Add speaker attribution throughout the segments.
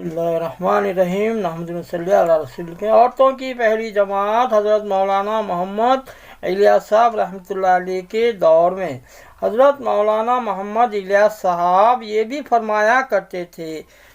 Speaker 1: बिस्मिल्लाहिर्रहमानिर्रहीम नहमदुलिल्लाहि सल्ली अला रसूल के। औरतों की पहली जमात हज़रत मौलाना मोहम्मद इलियास साहब रहमतुल्लाह अलैह के दौर में। हज़रत मौलाना मोहम्मद इलियास साहब ये भी फरमाया करते थे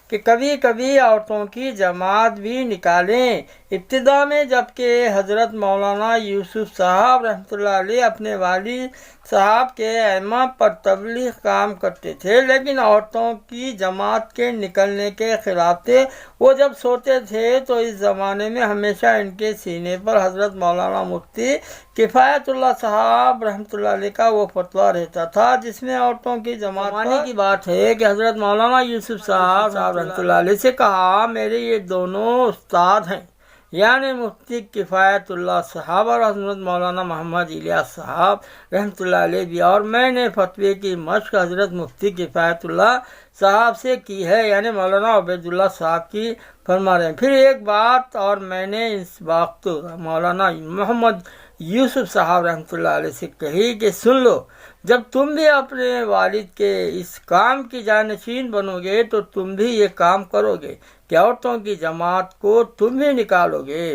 Speaker 1: कि कभी कभी औरतों की जमात भी निकालें। इब्तिदा में जबकि हज़रत मौलाना यूसुफ साहब रहमतुल्लाह अलैह अपने वालिद साहब के अइम्मा पर तबलीग काम करते थे, लेकिन औरतों की जमात के निकलने के खिलाफ थे। वो जब सोते थे तो इस ज़माने में हमेशा इनके सीने पर हज़रत मौलाना मुफ्ती किफ़ायतुल्लाह साहब रहमतुल्लाह अलैह का वो फतवा रहता था, जिसमें औरतों की जमात की बात है कि हज़रत मौलाना यूसुफ साहब रहमतुल्लाह अलैह से कहा, मेरे ये दोनों उस्ताद हैं, यानी मुफ्ती किफ़ायतुल्लाह साहब और हज़रत मौलाना मोहम्मद इलियास साहब रहमतुल्लाह अलैह भी, और मैंने फतवे की मश्क हज़रत मुफ्ती किफ़ायतुल्लाह साहब से की है, यानी मौलाना उबैदुल्लाह साहब की फरमा रहे हैं। फिर एक बात और मैंने इस वक्त मौलाना मोहम्मद यूसुफ साहब रहमतुल्लाह अलैह से कही कि सुन लो, जब तुम भी अपने वालिद के इस काम की जानशीन बनोगे तो तुम भी ये काम करोगे कि औरतों की जमात को तुम भी निकालोगे।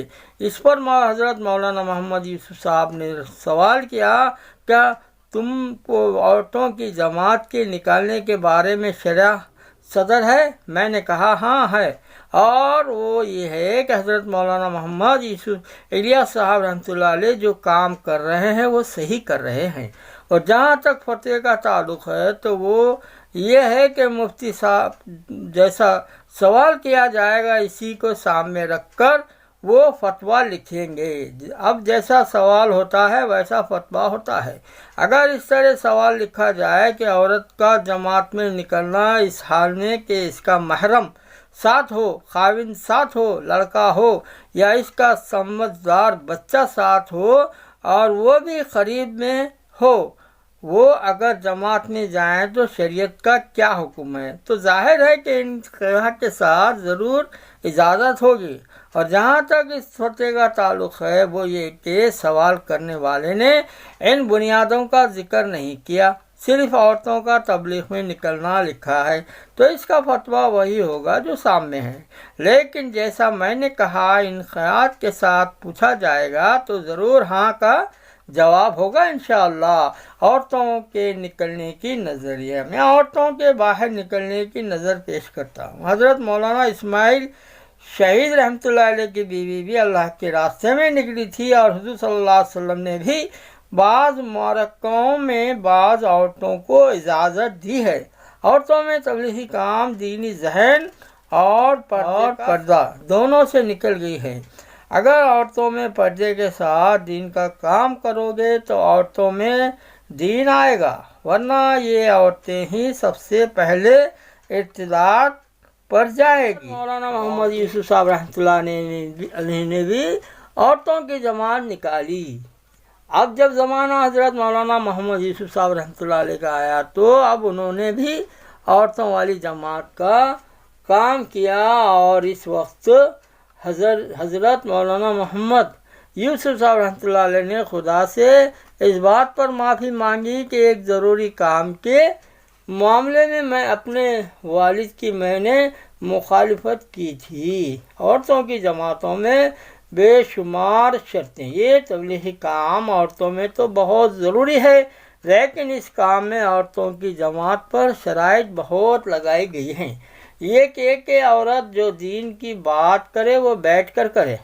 Speaker 1: इस पर हज़रत मौलाना मोहम्मद यूसुफ साहब ने सवाल किया, क्या तुमको औरतों की जमात के निकालने के बारे में शरअ सदर है? मैंने कहा हाँ है, और वो ये है कि हज़रत मौलाना मोहम्मद यूसुफ इलियास साहब रहमतुल्लाह अलैह जो काम कर रहे हैं वो सही कर रहे हैं। और जहाँ तक फतवे का ताल्लुक़ है तो वो ये है कि मुफ्ती साहब जैसा सवाल किया जाएगा इसी को सामने रखकर वो फतवा लिखेंगे। अब जैसा सवाल होता है वैसा फतवा होता है। अगर इस तरह सवाल लिखा जाए कि औरत का जमात में निकलना इस हाल में कि इसका महरम साथ हो, खाविन साथ हो, लड़का हो या इसका समझदार बच्चा साथ हो और वो भी करीब में हो, वो अगर जमात में जाएं तो शरीयत का क्या हुक्म है? तो जाहिर है कि इन के साथ ज़रूर इजाज़त होगी। और जहाँ तक इस फतवे का ताल्लुक़ है वो ये कि सवाल करने वाले ने इन बुनियादों का जिक्र नहीं किया, सिर्फ औरतों का तबलीग में निकलना लिखा है, तो इसका फतवा वही होगा जो सामने है। लेकिन जैसा मैंने कहा, इन ख़यात के साथ पूछा जाएगा तो ज़रूर हाँ का जवाब होगा इंशाअल्लाह। औरतों के निकलने की नज़रिए में औरतों के बाहर निकलने की नज़र पेश करता हूँ। हज़रत मौलाना इस्माइल शहीद रहमतुल्लाह अलैह की बीवी भी अल्लाह के रास्ते में निकली थी, और हुज़ूर सल्लल्लाहु अलैहि वसल्लम ने भी बाज़ मौक़ों में बाज़ औरतों को इजाज़त दी है। औरतों में तबलीगी काम दीनी ज़हन और पर्दा दोनों से निकल गई है। अगर औरतों में पर्दे के साथ दीन का काम करोगे तो औरतों में दीन आएगा, वरना ये औरतें ही सबसे पहले इर्तिदाद पर जाएगी। मौलाना मोहम्मद यूसुफ साहब रहमतुल्लाह अलैह ने भी औरतों की जमात निकाली। अब जब ज़माना हज़रत मौलाना मोहम्मद यूसुफ साहब रहमतुल्लाह अलैह का आया तो अब उन्होंने भी औरतों वाली जमात का काम किया, और इस वक्त हज़रत मौलाना मोहम्मद यूसुफ साहब रहमतुल्लाह अलैह ने खुदा से इस बात पर माफ़ी मांगी कि एक ज़रूरी काम के मामले में मैं अपने वालिद की मैंने मुखालिफत की थी। औरतों की जमातों में बेशुमार शर्तें, ये तबलीगी काम औरतों में तो बहुत ज़रूरी है, लेकिन इस काम में औरतों की जमात पर शराइत बहुत लगाई गई हैं। ये कि औरत जो दीन की बात करे वो बैठकर करे,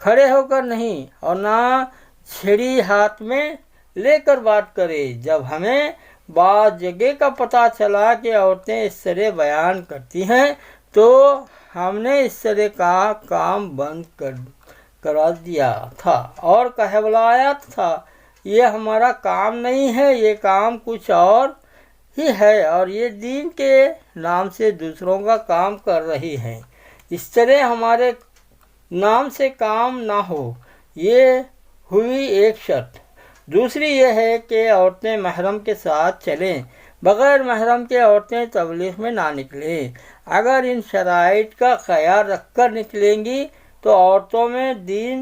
Speaker 1: खड़े होकर नहीं, और ना छड़ी हाथ में लेकर बात करे। जब हमें बात जगह का पता चला कि औरतें इस तरह बयान करती हैं तो हमने इस तरह का काम बंद करा दिया था और कहलाया था ये हमारा काम नहीं है, ये काम कुछ और ही है, और ये दीन के नाम से दूसरों का काम कर रही हैं। इस तरह हमारे नाम से काम ना हो, ये हुई एक शर्त। दूसरी ये है कि औरतें महरम के साथ चलें, बग़ैर महरम के औरतें तबलीग में ना निकलें। अगर इन शराइत का ख्याल रख कर निकलेंगी तो औरतों में दीन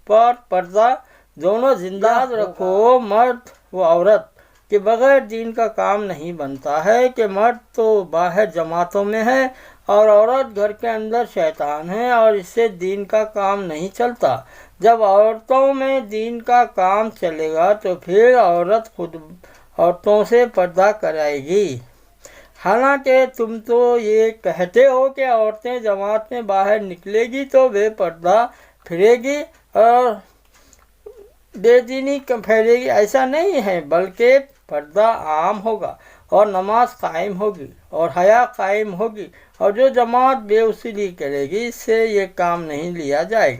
Speaker 1: पर पर्दा दोनों जिंदा रखो। मर्द व औरत के बग़ैर दीन का काम नहीं बनता है कि मर्द तो बाहर जमातों में है اور عورت گھر کے اندر شیطان ہے اور اس سے دین کا کام نہیں چلتا۔ جب عورتوں میں دین کا کام چلے گا تو پھر عورت خود عورتوں سے پردہ کرائے گی۔ حالانکہ تم تو یہ کہتے ہو کہ عورتیں جماعت میں باہر نکلے گی تو بے پردہ پھرے گی اور بے دینی پھیلے گی، ایسا نہیں ہے، بلکہ پردہ عام ہوگا اور نماز قائم ہوگی اور حیا قائم ہوگی، اور جو جماعت بے اصولی کرے گی اس سے یہ کام نہیں لیا جائے گا۔